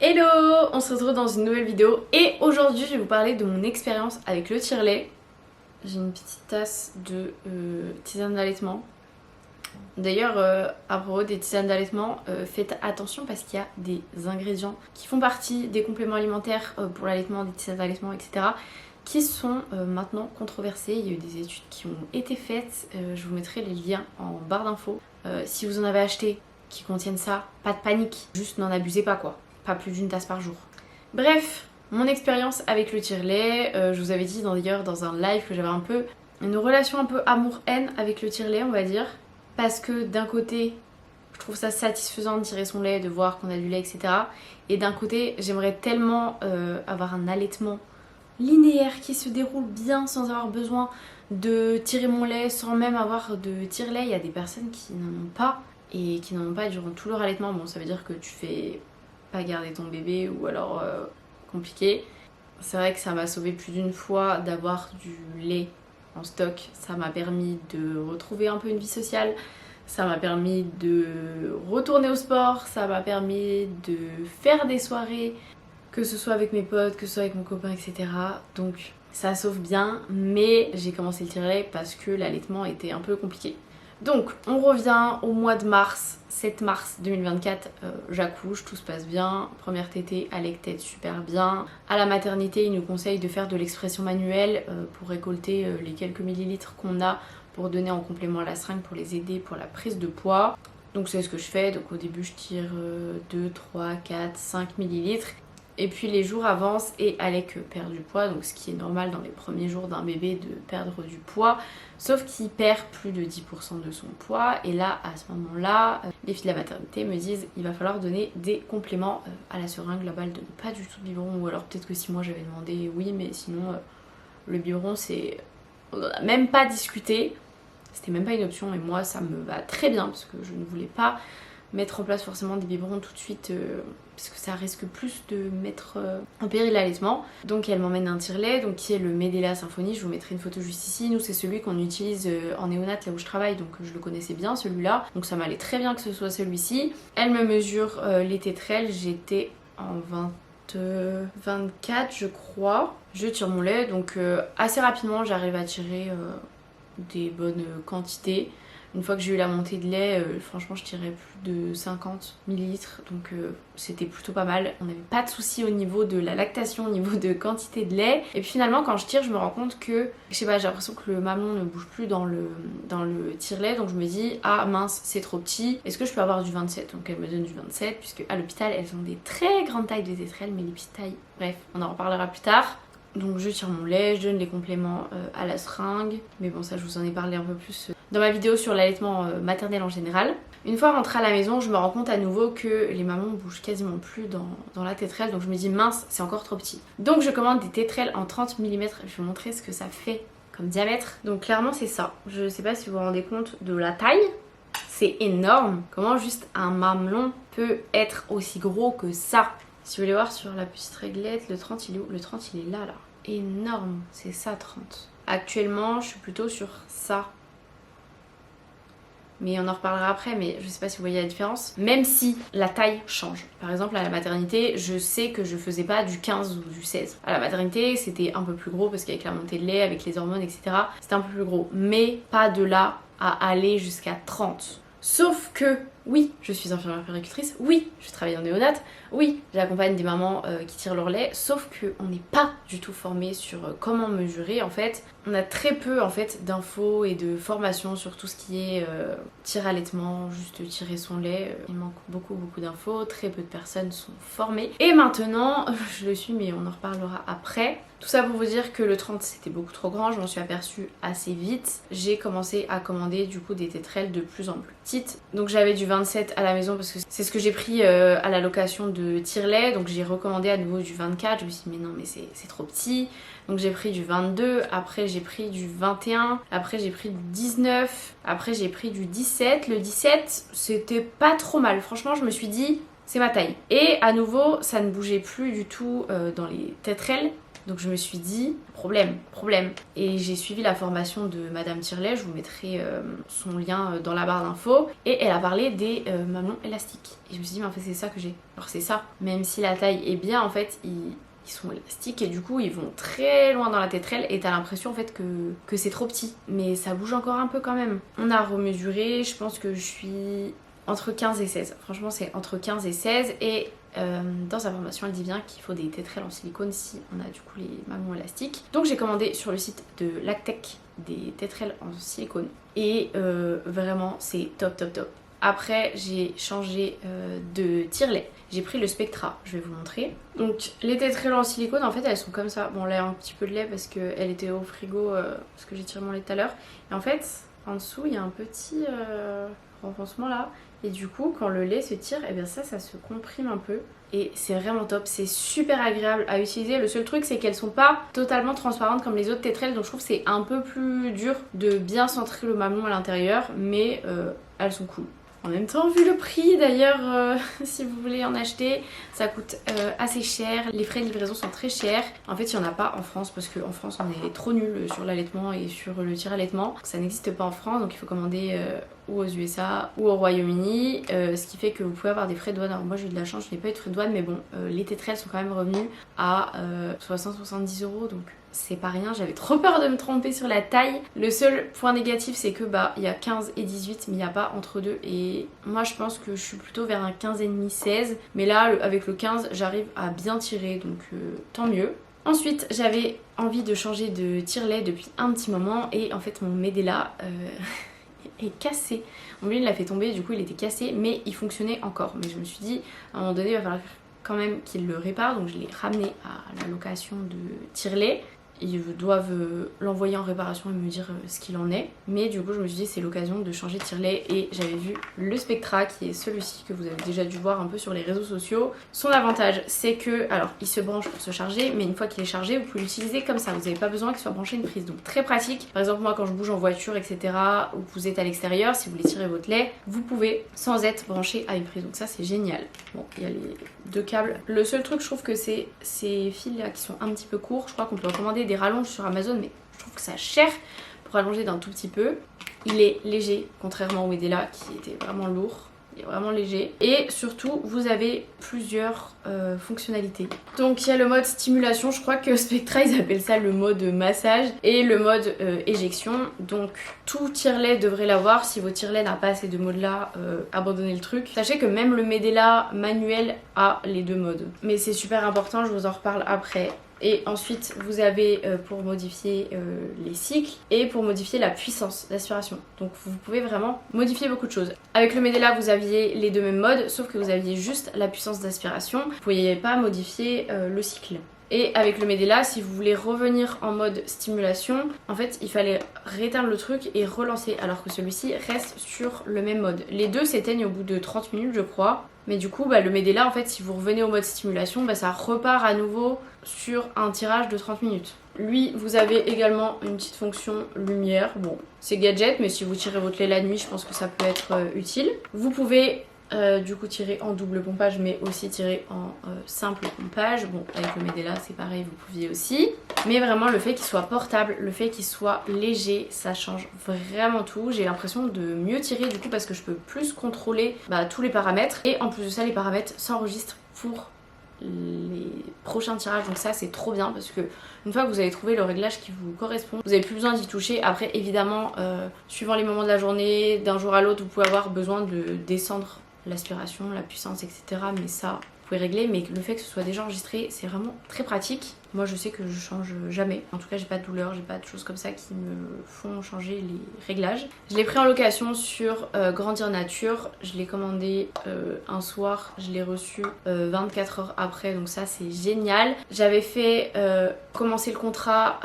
Hello, on se retrouve dans une nouvelle vidéo et aujourd'hui je vais vous parler de mon expérience avec le tire-lait. J'ai une petite tasse de tisane d'allaitement. D'ailleurs, à propos des tisanes d'allaitement, faites attention parce qu'il y a des ingrédients qui font partie des compléments alimentaires pour l'allaitement, des tisanes d'allaitement, etc. qui sont maintenant controversés. Il y a eu des études qui ont été faites, je vous mettrai les liens en barre d'infos. Si vous en avez acheté qui contiennent ça, pas de panique, juste n'en abusez pas quoi. Pas plus d'une tasse par jour. Bref, mon expérience avec le tire-lait, je vous avais dit d'ailleurs dans un live que j'avais un peu une relation un peu amour-haine avec le tire-lait, on va dire. Parce que d'un côté, je trouve ça satisfaisant de tirer son lait, de voir qu'on a du lait, etc. Et d'un côté, j'aimerais tellement avoir un allaitement linéaire qui se déroule bien sans avoir besoin de tirer mon lait, sans même avoir de tire-lait. Il y a des personnes qui n'en ont pas et qui n'en ont pas durant tout leur allaitement. Bon, ça veut dire que tu fais pas garder ton bébé ou alors compliqué. C'est vrai que ça m'a sauvé plus d'une fois d'avoir du lait en stock. Ça m'a permis de retrouver un peu une vie sociale. Ça m'a permis de retourner au sport. Ça m'a permis de faire des soirées, que ce soit avec mes potes, que ce soit avec mon copain, etc. Donc ça sauve bien, mais j'ai commencé le tire-lait parce que l'allaitement était un peu compliqué. Donc on revient au mois de mars, 7 mars 2024, j'accouche, tout se passe bien, première tétée, allaitait super bien. À la maternité, ils nous conseillent de faire de l'expression manuelle pour récolter les quelques millilitres qu'on a pour donner en complément à la seringue pour les aider pour la prise de poids. Donc c'est ce que je fais, donc au début je tire 2, 3, 4, 5 millilitres. Et puis les jours avancent et Alec perd du poids, donc ce qui est normal dans les premiers jours d'un bébé de perdre du poids, sauf qu'il perd plus de 10% de son poids. Et là, à ce moment-là, les filles de la maternité me disent il va falloir donner des compléments à la seringue. Là-bas, elle donne pas du tout de biberon, ou alors peut-être que si moi j'avais demandé oui, mais sinon le biberon c'est... On n'en a même pas discuté, c'était même pas une option et moi ça me va très bien parce que je ne voulais pas mettre en place forcément des biberons tout de suite parce que ça risque plus de mettre en péril l'allaitement. Donc elle m'emmène un tire-lait donc qui est le Medela Symphony, je vous mettrai une photo juste ici. Nous c'est celui qu'on utilise en néonat là où je travaille, donc je le connaissais bien celui-là, donc ça m'allait très bien que ce soit celui-ci. Elle me mesure les tétrelles, j'étais en 24 je crois. Je tire mon lait donc assez rapidement j'arrive à tirer des bonnes quantités. Une fois que j'ai eu la montée de lait, franchement je tirais plus de 50 millilitres, donc c'était plutôt pas mal. On n'avait pas de soucis au niveau de la lactation, au niveau de quantité de lait. Et puis finalement quand je tire, je me rends compte que, je sais pas, j'ai l'impression que le mamelon ne bouge plus dans le tire-lait, donc je me dis ah mince c'est trop petit, est-ce que je peux avoir du 27? Donc elle me donne du 27, puisque à l'hôpital elles ont des très grandes tailles de tétrelles, mais les petites tailles, bref, on en reparlera plus tard. Donc je tire mon lait, je donne les compléments à la seringue. Mais bon ça je vous en ai parlé un peu plus dans ma vidéo sur l'allaitement maternel en général. Une fois rentrée à la maison, je me rends compte à nouveau que les mamans bougent quasiment plus dans la tétrelle. Donc je me dis mince, c'est encore trop petit. Donc je commande des tétrelles en 30 mm. Je vais vous montrer ce que ça fait comme diamètre. Donc clairement c'est ça. Je sais pas si vous vous rendez compte de la taille. C'est énorme. Comment juste un mamelon peut être aussi gros que ça? Si vous voulez voir sur la petite réglette, le 30 il est où? Le 30 il est là. Énorme, c'est ça 30. Actuellement je suis plutôt sur ça. Mais on en reparlera après, mais je sais pas si vous voyez la différence. Même si la taille change. Par exemple à la maternité, je sais que je faisais pas du 15 ou du 16. À la maternité c'était un peu plus gros parce qu'avec la montée de lait, avec les hormones, etc. c'était un peu plus gros. Mais pas de là à aller jusqu'à 30. Sauf que, oui, je suis infirmière puéricultrice, oui, je travaille en néonat, oui, j'accompagne des mamans qui tirent leur lait, sauf qu'on n'est pas du tout formé sur comment mesurer en fait. On a très peu en fait d'infos et de formations sur tout ce qui est tir-allaitement, juste tirer son lait. Il manque beaucoup d'infos, très peu de personnes sont formées. Et maintenant, je le suis mais on en reparlera après. Tout ça pour vous dire que le 30 c'était beaucoup trop grand, je m'en suis aperçue assez vite. J'ai commencé à commander du coup des tétrelles de plus en plus petites. Donc j'avais du 27 à la maison parce que c'est ce que j'ai pris à la location de tire-lait. Donc j'ai recommandé à nouveau du 24, je me suis dit mais non mais c'est trop petit. Donc j'ai pris du 22, après j'ai pris du 21, après j'ai pris du 19, après j'ai pris du 17. Le 17 c'était pas trop mal, franchement je me suis dit c'est ma taille. Et à nouveau ça ne bougeait plus du tout dans les tétrelles. Donc je me suis dit, problème. Et j'ai suivi la formation de Madame Tirlet, je vous mettrai son lien dans la barre d'infos. Et elle a parlé des mamelons élastiques. Et je me suis dit, mais en fait c'est ça que j'ai. Alors c'est ça. Même si la taille est bien, en fait, ils sont élastiques et du coup ils vont très loin dans la tétrelle et t'as l'impression en fait que c'est trop petit. Mais ça bouge encore un peu quand même. On a remesuré, je pense que je suis entre 15 et 16. Franchement c'est entre 15 et 16 et dans sa formation elle dit bien qu'il faut des tétrelles en silicone si on a du coup les mamelons élastiques. Donc j'ai commandé sur le site de Lactech des tétrelles en silicone et vraiment c'est top. Après j'ai changé de tire-lait. J'ai pris le Spectra, je vais vous montrer. Donc les tétrelles en silicone en fait elles sont comme ça. Bon là il y a un petit peu de lait parce qu'elle était au frigo parce que j'ai tiré mon lait tout à l'heure. Et en fait en dessous il y a un petit renfoncement là. Et du coup quand le lait se tire, et bien ça se comprime un peu. Et c'est vraiment top, c'est super agréable à utiliser. Le seul truc c'est qu'elles sont pas totalement transparentes comme les autres tétrelles. Donc je trouve que c'est un peu plus dur de bien centrer le mamelon à l'intérieur. Mais elles sont cool. En même temps, vu le prix d'ailleurs, si vous voulez en acheter, ça coûte assez cher. Les frais de livraison sont très chers. En fait, il n'y en a pas en France parce qu'en France, on est trop nuls sur l'allaitement et sur le tire-allaitement. Ça n'existe pas en France, donc il faut commander ou aux USA ou au Royaume-Uni. Ce qui fait que vous pouvez avoir des frais de douane. Alors moi, j'ai eu de la chance, je n'ai pas eu de frais de douane, mais bon, les tétrelles sont quand même revenues à 60-70 €, donc c'est pas rien. J'avais trop peur de me tromper sur la taille. Le seul point négatif c'est que il y a 15 et 18 mais il n'y a pas entre deux et moi je pense que je suis plutôt vers un 15,5 16 mais là avec le 15 j'arrive à bien tirer donc tant mieux. Ensuite j'avais envie de changer de tire-lait depuis un petit moment et en fait mon Medela est cassé. Mon il l'a fait tomber, du coup il était cassé mais il fonctionnait encore. Mais je me suis dit à un moment donné il va falloir quand même qu'il le répare, donc je l'ai ramené à la location de tire-lait. Ils doivent l'envoyer en réparation et me dire ce qu'il en est. Mais du coup je me suis dit c'est l'occasion de changer de tire-lait et j'avais vu le Spectra qui est celui-ci que vous avez déjà dû voir un peu sur les réseaux sociaux. Son avantage c'est que, alors il se branche pour se charger mais une fois qu'il est chargé vous pouvez l'utiliser comme ça. Vous n'avez pas besoin qu'il soit branché à une prise, donc très pratique. Par exemple moi quand je bouge en voiture etc ou que vous êtes à l'extérieur, si vous voulez tirer votre lait vous pouvez sans être branché à une prise, donc ça c'est génial. Bon il y a les deux câbles. Le seul truc je trouve que c'est ces fils là qui sont un petit peu courts. Je crois qu'on peut recommander des rallonges sur Amazon mais je trouve que ça cher pour allonger d'un tout petit peu. Il est léger contrairement au Medela qui était vraiment lourd. Il est vraiment léger et surtout vous avez plusieurs fonctionnalités. Donc il y a le mode stimulation, je crois que Spectra ils appellent ça le mode massage et le mode éjection. Donc tout tire-lait devrait l'avoir. Si votre tire-lait n'a pas ces deux modes là, abandonnez le truc. Sachez que même le Medela manuel a les deux modes. Mais c'est super important, je vous en reparle après. Et ensuite vous avez pour modifier les cycles et pour modifier la puissance d'aspiration. Donc vous pouvez vraiment modifier beaucoup de choses. Avec le Medela vous aviez les deux mêmes modes sauf que vous aviez juste la puissance d'aspiration. Vous ne pouviez pas modifier le cycle. Et avec le Medela, si vous voulez revenir en mode stimulation, en fait il fallait rééteindre le truc et relancer, alors que celui-ci reste sur le même mode. Les deux s'éteignent au bout de 30 minutes je crois. Mais du coup le Medela en fait si vous revenez au mode stimulation ça repart à nouveau sur un tirage de 30 minutes. Lui vous avez également une petite fonction lumière. Bon c'est gadget mais si vous tirez votre lait la nuit je pense que ça peut être utile. Vous pouvez du coup tirer en double pompage mais aussi tirer en simple pompage. Bon avec le Medela c'est pareil, vous pouviez aussi. Mais vraiment le fait qu'il soit portable, le fait qu'il soit léger, ça change vraiment tout. J'ai l'impression de mieux tirer du coup parce que je peux plus contrôler tous les paramètres. Et en plus de ça les paramètres s'enregistrent pour les prochains tirages, donc ça c'est trop bien parce que une fois que vous avez trouvé le réglage qui vous correspond, vous n'avez plus besoin d'y toucher. Après évidemment suivant les moments de la journée, d'un jour à l'autre vous pouvez avoir besoin de descendre l'aspiration, la puissance etc, mais ça vous pouvez régler. Mais le fait que ce soit déjà enregistré c'est vraiment très pratique. Moi je sais que je change jamais, en tout cas j'ai pas de douleur, j'ai pas de choses comme ça qui me font changer les réglages. Je l'ai pris en location sur Grandir Nature, je l'ai commandé un soir, je l'ai reçu 24 heures après, donc ça c'est génial. J'avais fait commencer le contrat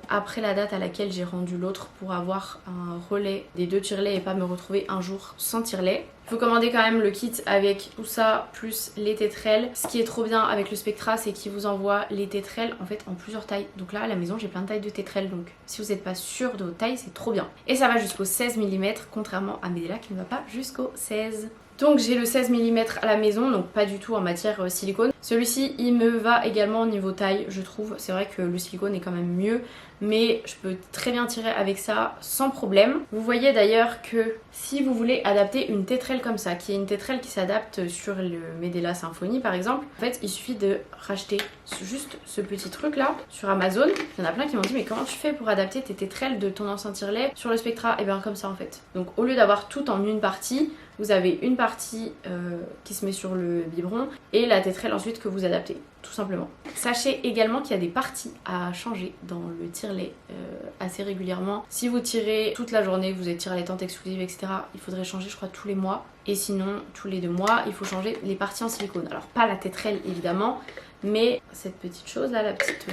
après la date à laquelle j'ai rendu l'autre pour avoir un relais des deux tire-lait et pas me retrouver un jour sans tire-lait. Il faut commander quand même le kit avec tout ça plus les tétrelles. Ce qui est trop bien avec le Spectra c'est qu'il vous envoie les tétrelles en fait en plusieurs tailles. Donc là à la maison j'ai plein de tailles de tétrelles, donc si vous n'êtes pas sûr de votre taille c'est trop bien. Et ça va jusqu'au 16 mm contrairement à Medela qui ne va pas jusqu'au 16. Donc j'ai le 16 mm à la maison, donc pas du tout en matière silicone. Celui-ci il me va également au niveau taille, je trouve. C'est vrai que le silicone est quand même mieux, mais je peux très bien tirer avec ça sans problème. Vous voyez d'ailleurs que si vous voulez adapter une tétrelle comme ça, qui est une tétrelle qui s'adapte sur le Medela Symfony par exemple, en fait il suffit de racheter juste ce petit truc là sur Amazon. Il y en a plein qui m'ont dit mais comment tu fais pour adapter tes tétrelles de ton ancien tire-lait sur le Spectra? Et bien comme ça en fait. Donc au lieu d'avoir tout en une partie, vous avez une partie qui se met sur le biberon et la tétrelle ensuite que vous adaptez, tout simplement. Sachez également qu'il y a des parties à changer dans le tire-lait assez régulièrement. Si vous tirez toute la journée, vous êtes tire-allaitante exclusive, etc., il faudrait changer je crois tous les mois. Et sinon, tous les 2 mois, il faut changer les parties en silicone. Alors pas la tétrelle évidemment, mais cette petite chose là, la petite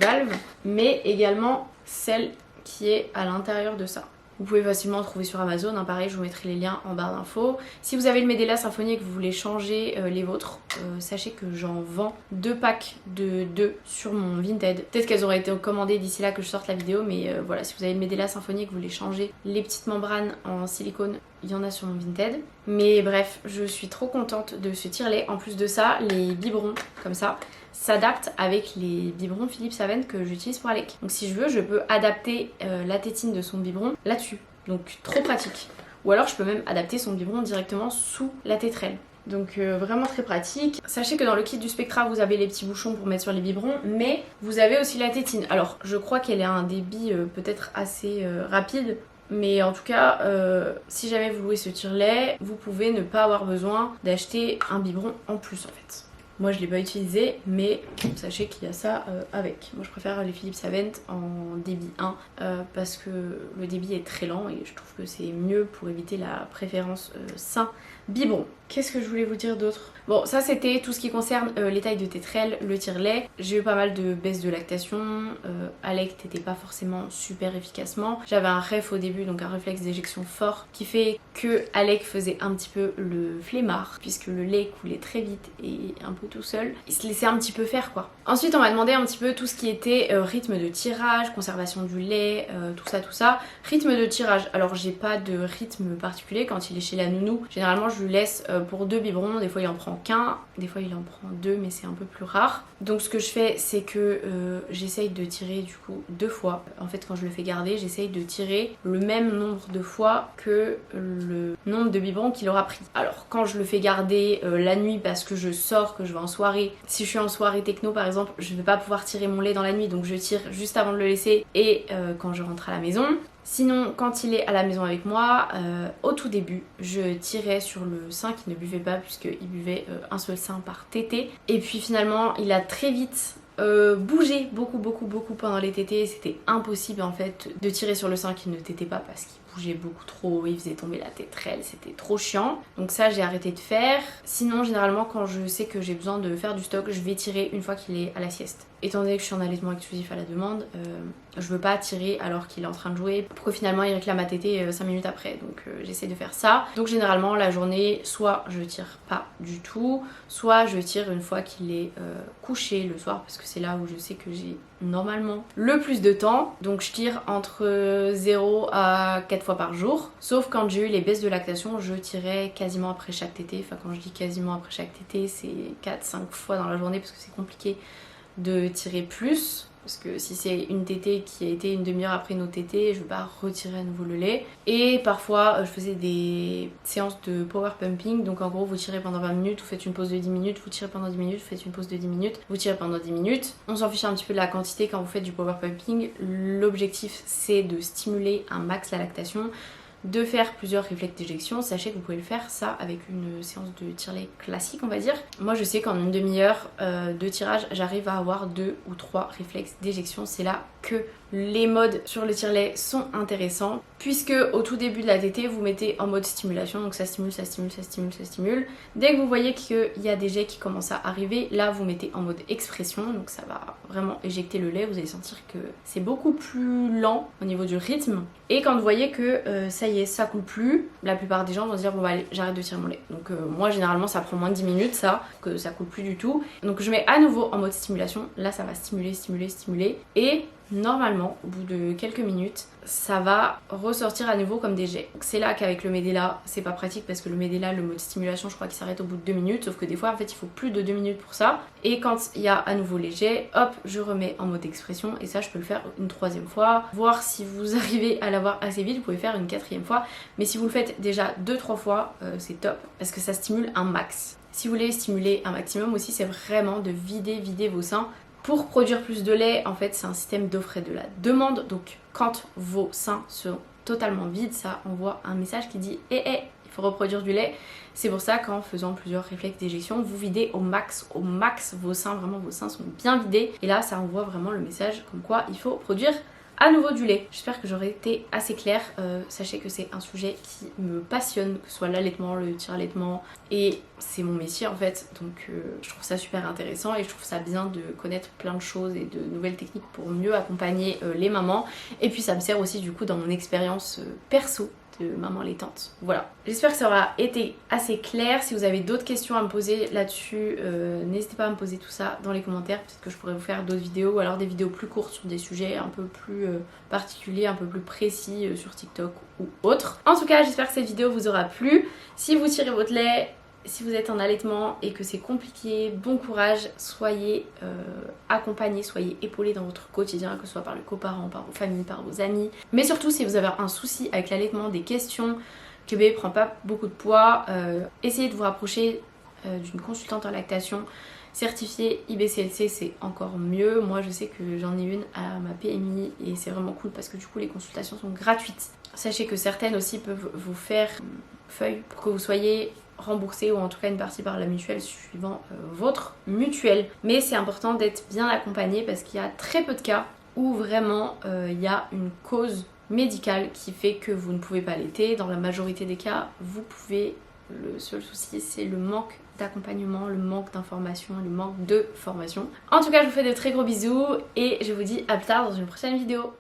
valve, mais également celle qui est à l'intérieur de ça. Vous pouvez facilement en trouver sur Amazon, hein, pareil je vous mettrai les liens en barre d'infos. Si vous avez le Medela Symfony et que vous voulez changer les vôtres, sachez que j'en vends 2 packs de 2 sur mon Vinted. Peut-être qu'elles auraient été commandées d'ici là que je sorte la vidéo, mais voilà, si vous avez le Medela Symfony et que vous voulez changer les petites membranes en silicone, il y en a sur mon Vinted. Mais bref, je suis trop contente de ce tire-lait. En plus de ça, les biberons comme ça s'adaptent avec les biberons Philips Avent que j'utilise pour Alec. Donc si je veux, je peux adapter la tétine de son biberon là-dessus. Donc trop pratique. Ou alors je peux même adapter son biberon directement sous la tétrelle. Donc vraiment très pratique. Sachez que dans le kit du Spectra vous avez les petits bouchons pour mettre sur les biberons, mais vous avez aussi la tétine. Alors je crois qu'elle a un débit peut-être assez rapide, mais en tout cas si jamais vous louez ce tire-lait, vous pouvez ne pas avoir besoin d'acheter un biberon en plus en fait. Moi je ne l'ai pas utilisé, mais sachez qu'il y a ça avec. Moi je préfère les Philips Avent en débit 1 parce que le débit est très lent et je trouve que c'est mieux pour éviter la préférence sein biberon. Qu'est-ce que je voulais vous dire d'autre? Bon, ça c'était tout ce qui concerne les tailles de tétrelle, le tire-lait. J'ai eu pas mal de baisses de lactation. Alec t'était pas forcément super efficacement. J'avais un REF au début, donc un réflexe d'éjection fort, qui fait que Alec faisait un petit peu le flemmard, puisque le lait coulait très vite et un peu tout seul. Il se laissait un petit peu faire quoi. Ensuite on m'a demandé un petit peu tout ce qui était rythme de tirage, conservation du lait, tout ça tout ça. Rythme de tirage, alors j'ai pas de rythme particulier quand il est chez la nounou. Généralement je lui laisse pour 2 biberons, des fois il en prend qu'un, des fois il en prend 2 mais c'est un peu plus rare. Donc ce que je fais c'est que j'essaye de tirer du coup 2 fois. En fait quand je le fais garder j'essaye de tirer le même nombre de fois que le nombre de biberons qu'il aura pris. Alors quand je le fais garder la nuit parce que je sors, que je vais en soirée, si je suis en soirée techno par exemple, je ne vais pas pouvoir tirer mon lait dans la nuit, donc je tire juste avant de le laisser et quand je rentre à la maison. Sinon, quand il est à la maison avec moi, au tout début, je tirais sur le sein qui ne buvait pas puisqu'il buvait un seul sein par tétée. Et puis finalement, il a très vite bougé beaucoup pendant les tétées. C'était impossible en fait de tirer sur le sein qui ne tétait pas parce qu'il bougeait beaucoup trop, il faisait tomber la tétrelle, c'était trop chiant. Donc ça j'ai arrêté de faire. Sinon généralement quand je sais que j'ai besoin de faire du stock, je vais tirer une fois qu'il est à la sieste. Étant donné que je suis en allaitement exclusif à la demande, je veux pas tirer alors qu'il est en train de jouer pour que finalement il réclame ma tétée 5 minutes après. Donc j'essaie de faire ça. Donc généralement la journée, soit je tire pas du tout, soit je tire une fois qu'il est couché le soir parce que c'est là où je sais que j'ai normalement le plus de temps. Donc je tire entre 0 à 4 fois par jour. Sauf quand j'ai eu les baisses de lactation, je tirais quasiment après chaque tétée. Enfin quand je dis quasiment après chaque tétée, c'est 4-5 fois dans la journée parce que c'est compliqué de tirer plus. Parce que si c'est une tétée qui a été une demi-heure après nos tétées, je ne veux pas retirer à nouveau le lait. Et parfois je faisais des séances de power pumping. Donc en gros vous tirez pendant 20 minutes, vous faites une pause de 10 minutes, vous tirez pendant 10 minutes, vous faites une pause de 10 minutes, vous tirez pendant 10 minutes. On s'en fiche un petit peu de la quantité quand vous faites du power pumping. L'objectif c'est de stimuler un max la lactation, de faire plusieurs réflexes d'éjection. Sachez que vous pouvez le faire ça avec une séance de tire-lait classique on va dire. Moi je sais qu'en une demi-heure de tirage j'arrive à avoir 2 ou 3 réflexes d'éjection. C'est là que les modes sur le tire-lait sont intéressants puisque au tout début de la tétée vous mettez en mode stimulation, donc ça stimule, ça stimule, ça stimule, ça stimule. Dès que vous voyez qu'il y a des jets qui commencent à arriver, là vous mettez en mode expression, donc ça va vraiment éjecter le lait. Vous allez sentir que c'est beaucoup plus lent au niveau du rythme. Et quand vous voyez que ça y est, ça coule plus, la plupart des gens vont se dire bon bah allez, j'arrête de tirer mon lait. Donc moi généralement ça prend moins de 10 minutes ça, que ça coule plus du tout. Donc je mets à nouveau en mode stimulation, là ça va stimuler, stimuler, stimuler. Et normalement, au bout de quelques minutes, ça va ressortir à nouveau comme des jets. C'est là qu'avec le Medela, c'est pas pratique parce que le Medela, le mode stimulation, je crois qu'il s'arrête au bout de 2 minutes, sauf que des fois, en fait, il faut plus de 2 minutes pour ça. Et quand il y a à nouveau les jets, hop, je remets en mode expression et ça, je peux le faire une 3e fois. Voir si vous arrivez à l'avoir assez vite, vous pouvez faire une 4e fois. Mais si vous le faites déjà 2-3 fois, c'est top parce que ça stimule un max. Si vous voulez stimuler un maximum aussi, c'est vraiment de vider vos seins. Pour produire plus de lait, en fait, c'est un système d'offre et de la demande. Donc, quand vos seins sont totalement vides, ça envoie un message qui dit il faut reproduire du lait. C'est pour ça qu'en faisant plusieurs réflexes d'éjection, vous videz au max vos seins. Vraiment, vos seins sont bien vidés. Et là, ça envoie vraiment le message comme quoi il faut produire à nouveau du lait. J'espère que j'aurai été assez claire. Sachez que c'est un sujet qui me passionne, que ce soit l'allaitement, le tire-allaitement, et c'est mon métier en fait, donc je trouve ça super intéressant et je trouve ça bien de connaître plein de choses et de nouvelles techniques pour mieux accompagner les mamans. Et puis ça me sert aussi du coup dans mon expérience perso de maman allaitante. Voilà. J'espère que ça aura été assez clair. Si vous avez d'autres questions à me poser là-dessus, n'hésitez pas à me poser tout ça dans les commentaires. Peut-être que je pourrais vous faire d'autres vidéos ou alors des vidéos plus courtes sur des sujets un peu plus particuliers, un peu plus précis sur TikTok ou autre. En tout cas, j'espère que cette vidéo vous aura plu. Si vous tirez votre lait, si vous êtes en allaitement et que c'est compliqué, bon courage, soyez accompagnés, soyez épaulés dans votre quotidien, que ce soit par le coparent, par vos familles, par vos amis. Mais surtout si vous avez un souci avec l'allaitement, des questions, que bébé prend pas beaucoup de poids, essayez de vous rapprocher d'une consultante en lactation certifiée IBCLC, c'est encore mieux. Moi je sais que j'en ai une à ma PMI et c'est vraiment cool parce que du coup les consultations sont gratuites. Sachez que certaines aussi peuvent vous faire feuille pour que vous soyez remboursé ou en tout cas une partie par la mutuelle suivant votre mutuelle. Mais c'est important d'être bien accompagné parce qu'il y a très peu de cas où vraiment il y a une cause médicale qui fait que vous ne pouvez pas allaiter. Dans la majorité des cas, vous pouvez. Le seul souci, c'est le manque d'accompagnement, le manque d'information, le manque de formation. En tout cas, je vous fais de très gros bisous et je vous dis à plus tard dans une prochaine vidéo.